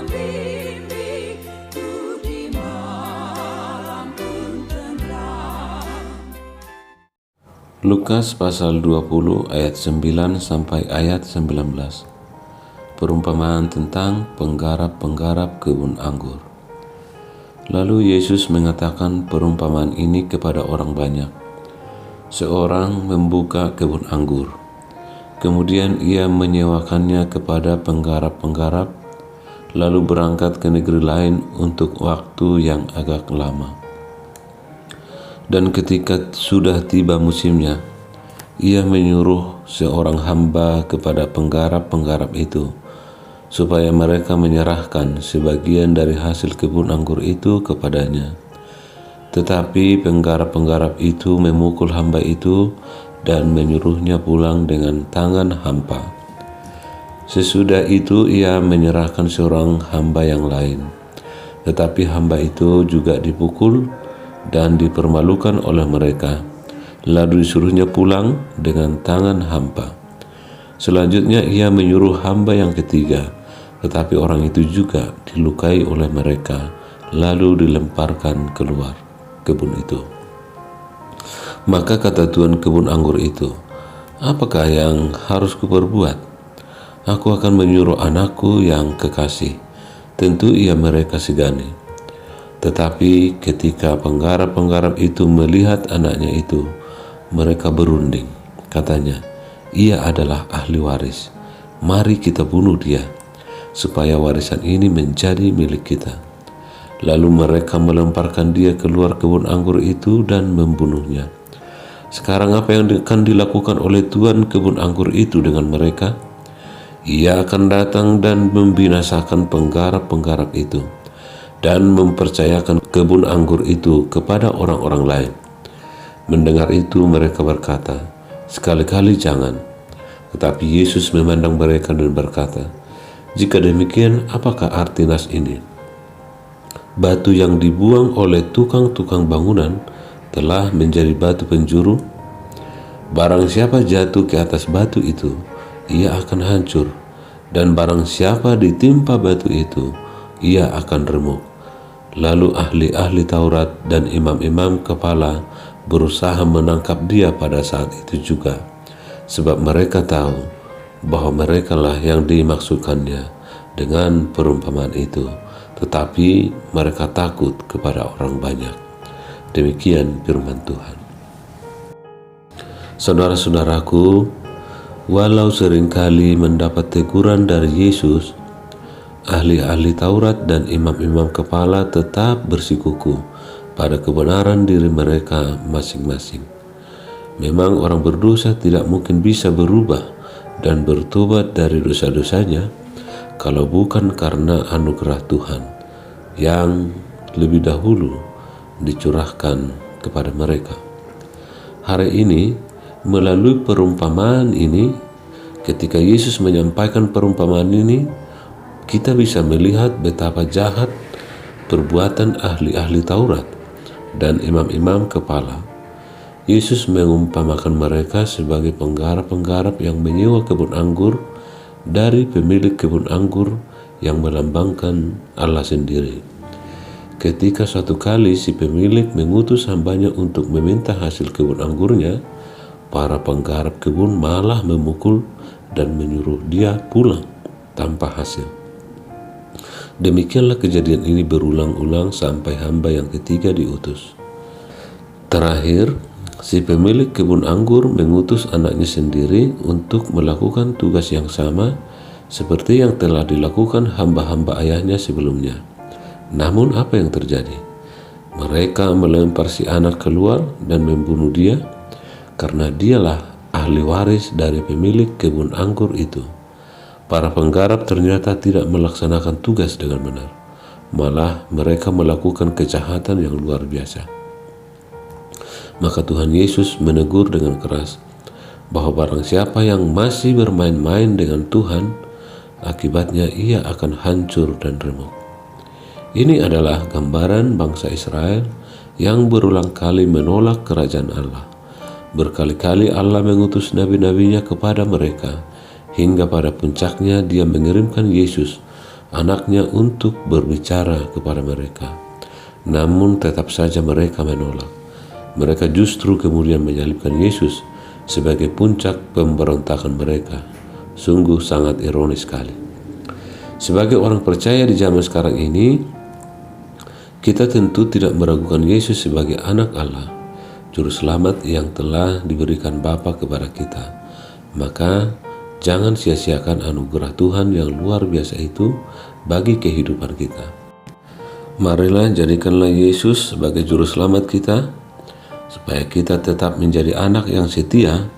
bimbingku di malam pun tenggelam. Lukas pasal 20 ayat 9 sampai ayat 19. Perumpamaan tentang penggarap-penggarap kebun anggur. Lalu Yesus mengatakan perumpamaan ini kepada orang banyak. Seorang membuka kebun anggur. Kemudian ia menyewakannya kepada penggarap-penggarap, lalu berangkat ke negeri lain untuk waktu yang agak lama. Dan ketika sudah tiba musimnya, ia menyuruh seorang hamba kepada penggarap-penggarap itu, supaya mereka menyerahkan sebagian dari hasil kebun anggur itu kepadanya. Tetapi penggarap-penggarap itu memukul hamba itu dan menyuruhnya pulang dengan tangan hampa. Sesudah itu ia menyerahkan seorang hamba yang lain. Tetapi hamba itu juga dipukul dan dipermalukan oleh mereka, lalu disuruhnya pulang dengan tangan hampa. Selanjutnya ia menyuruh hamba yang ketiga, tetapi orang itu juga dilukai oleh mereka, lalu dilemparkan keluar kebun itu. Maka kata Tuan kebun anggur itu, "Apakah yang harus kuperbuat? Aku akan menyuruh anakku yang kekasih, tentu ia mereka segani." Tetapi ketika penggarap-penggarap itu melihat anaknya itu, mereka berunding. Katanya, "Ia adalah ahli waris. Mari kita bunuh dia, supaya warisan ini menjadi milik kita." Lalu mereka melemparkan dia keluar kebun anggur itu dan membunuhnya. Sekarang apa yang akan dilakukan oleh tuan kebun anggur itu dengan mereka? Ia akan datang dan membinasakan penggarap-penggarap itu, dan mempercayakan kebun anggur itu kepada orang-orang lain. Mendengar itu mereka berkata, "Sekali-kali jangan." Tetapi Yesus memandang mereka dan berkata, "Jika demikian, apakah arti nas ini? Batu yang dibuang oleh tukang-tukang bangunan telah menjadi batu penjuru. Barang siapa jatuh ke atas batu itu, ia akan hancur, dan barang siapa ditimpa batu itu, ia akan remuk." Lalu ahli-ahli Taurat dan imam-imam kepala berusaha menangkap dia pada saat itu juga, sebab mereka tahu bahwa merekalah yang dimaksudkannya dengan perumpamaan itu, tetapi mereka takut kepada orang banyak. Demikian firman Tuhan. Saudara-saudaraku, walau seringkali mendapat teguran dari Yesus, ahli-ahli Taurat dan imam-imam kepala tetap bersikukuh pada kebenaran diri mereka masing-masing. Memang orang berdosa tidak mungkin bisa berubah dan bertobat dari dosa-dosanya kalau bukan karena anugerah Tuhan yang lebih dahulu dicurahkan kepada mereka. Hari ini, melalui perumpamaan ini, ketika Yesus menyampaikan perumpamaan ini, kita bisa melihat betapa jahat perbuatan ahli-ahli Taurat dan imam-imam kepala. Yesus mengumpamakan mereka sebagai penggarap-penggarap yang menyewa kebun anggur dari pemilik kebun anggur yang melambangkan Allah sendiri. Ketika suatu kali si pemilik mengutus hambanya untuk meminta hasil kebun anggurnya, para penggarap kebun malah memukul dan menyuruh dia pulang tanpa hasil. Demikianlah kejadian ini berulang-ulang sampai hamba yang ketiga diutus. Terakhir, si pemilik kebun anggur mengutus anaknya sendiri untuk melakukan tugas yang sama seperti yang telah dilakukan hamba-hamba ayahnya sebelumnya. Namun apa yang terjadi? Mereka melempar si anak keluar dan membunuh dia karena dialah ahli waris dari pemilik kebun anggur itu. Para penggarap ternyata tidak melaksanakan tugas dengan benar. Malah mereka melakukan kejahatan yang luar biasa. Maka Tuhan Yesus menegur dengan keras bahwa barang siapa yang masih bermain-main dengan Tuhan, akibatnya ia akan hancur dan remuk. Ini adalah gambaran bangsa Israel yang berulang kali menolak kerajaan Allah. Berkali-kali Allah mengutus nabi-nabinya kepada mereka, hingga pada puncaknya dia mengirimkan Yesus anaknya untuk berbicara kepada mereka. Namun tetap saja mereka menolak. Mereka justru kemudian menyalibkan Yesus sebagai puncak pemberontakan mereka. Sungguh sangat ironis sekali. Sebagai orang percaya di zaman sekarang ini, kita tentu tidak meragukan Yesus sebagai anak Allah, Juru Selamat yang telah diberikan Bapa kepada kita. Maka jangan sia-siakan anugerah Tuhan yang luar biasa itu bagi kehidupan kita. Marilah jadikanlah Yesus sebagai Juru Selamat kita, supaya kita tetap menjadi anak yang setia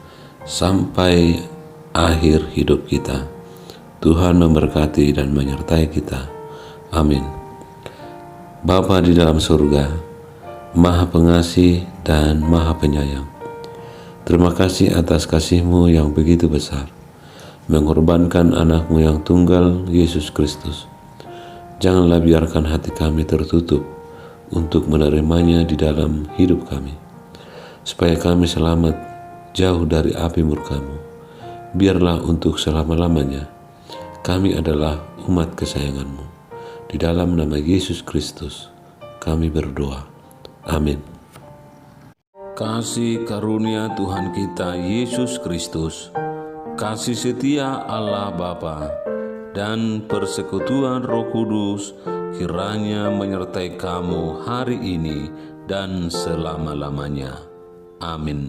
sampai akhir hidup kita. Tuhan memberkati dan menyertai kita. Amin. Bapa di dalam surga, Maha Pengasih dan Maha Penyayang, terima kasih atas kasih-Mu yang begitu besar, mengorbankan anak-Mu yang tunggal, Yesus Kristus. Janganlah biarkan hati kami tertutup untuk menerimanya di dalam hidup kami, supaya kami selamat jauh dari api murka-Mu. Biarlah untuk selama-lamanya kami adalah umat kesayangan-Mu. Di dalam nama Yesus Kristus kami berdoa. Amin. Kasih karunia Tuhan kita Yesus Kristus, kasih setia Allah Bapa, dan persekutuan Roh Kudus kiranya menyertai kamu hari ini dan selama-lamanya. Amin.